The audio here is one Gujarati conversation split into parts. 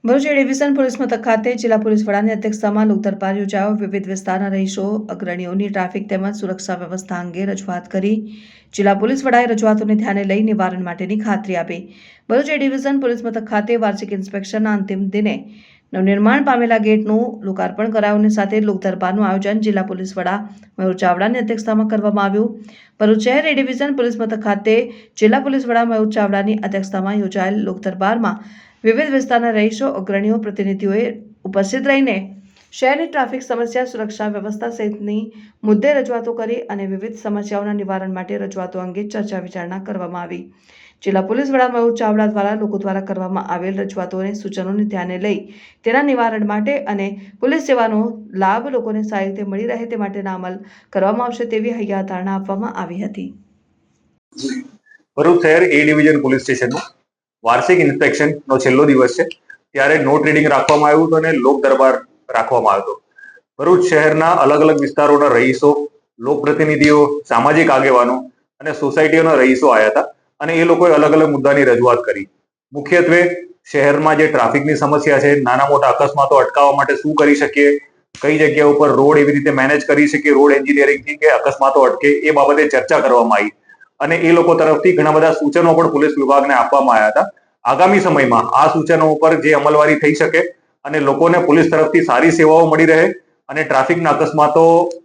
ભરૂચ એ ડિવિઝન પોલીસ મથક ખાતે જિલ્લા પોલીસ વડાની અધ્યક્ષતામાં લોકદરબાર યોજાયો. વિવિધ વિસ્તારના રહીશો અગ્રણીઓની ટ્રાફિક તેમજ સુરક્ષા વ્યવસ્થા અંગે રજૂઆત કરી. જિલ્લા પોલીસ વડાએ રજૂઆતોને ધ્યાને લઈ નિવારણ માટેની ખાતરી આપી. ભરૂચ એ ડિવિઝન પોલીસ મથક ખાતે વાર્ષિક ઇન્સ્પેક્શનના અંતિમ દિને નવનિર્માણ પામેલા ગેટનું લોકાર્પણ કરાયું અને સાથે લોકદરબારનું આયોજન જિલ્લા પોલીસ વડા મયુર ચાવડાની અધ્યક્ષતામાં કરવામાં આવ્યું. ભરૂચ શહેર એ ડિવિઝન પોલીસ મથક ખાતે જિલ્લા પોલીસ વડા મયુર ચાવડાની અધ્યક્ષતામાં યોજાયેલ લોકદરબારમાં વિવિધ વિસ્તારના રહીશો અગ્રણીઓ પ્રતિનિધિઓએ ઉપસ્થિત રહીને શહેરની ટ્રાફિક સમસ્યા, સુરક્ષા વ્યવસ્થા સહિતની મુદ્દે રજૂઆતો કરી અને વિવિધ સમસ્યાઓના નિવારણ માટે રજૂઆતો અંગે ચર્ચા વિચારણા કરવામાં આવી. જિલ્લા પોલીસ વડા મયુર ચાવડા દ્વારા લોકો દ્વારા કરવામાં આવેલ રજૂઆતો અને સૂચનોને ધ્યાને લઈ તેના નિવારણ માટે અને પોલીસ સેવાનો લાભ લોકોને સારી રીતે મળી રહે તે માટેના અમલ કરવામાં આવશે તેવી હૈયાધારણા આપવામાં આવી હતી. ભરૂચ શહેર એ ડિવિઝન પોલીસ સ્ટેશનનું વાર્ષિક ઇન્સ્પેક્શન નો છેલ્લો દિવસ છે. ત્યારે નોટ રીડિંગ રાખવામાં આવ્યું હતું અને લોક દરબાર રાખવામાં આવ્યો હતો. ભરૂચ શહેરના અલગ અલગ વિસ્તારોના રહીશો, લોકપ્રતિનિધિઓ, સામાજિક આગેવાનો અને સોસાયટીઓના રહીશો આવ્યા હતા અને એ લોકોએ અલગ અલગ મુદ્દાની રજૂઆત કરી. મુખ્યત્વે શહેરમાં જે ટ્રાફિકની સમસ્યા છે, નાના મોટા અકસ્માતો અટકાવવા માટે શું કરી શકીએ, કઈ જગ્યા ઉપર રોડ એવી રીતે મેનેજ કરી શકીએ, રોડ એન્જિનિયરિંગથી કે અકસ્માતો અટકે, એ બાબતે ચર્ચા કરવામાં આવી અને એ લોકો તરફથી ઘણા બધા સૂચનો પણ પોલીસ વિભાગને આપવામાં આવ્યા હતા. આગામી સમયમાં આ સૂચનો ઉપર જે અમલવારી થઈ શકે અને લોકોને પોલીસ તરફથી સારી સેવાઓ મળી રહે અને ટ્રાફિકના અકસ્માતો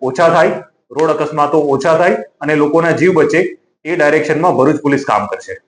ઓછા થાય, રોડ અકસ્માતો ઓછા થાય અને લોકોના જીવ બચે, એ ડાયરેક્શનમાં ભરૂચ પોલીસ કામ કરશે.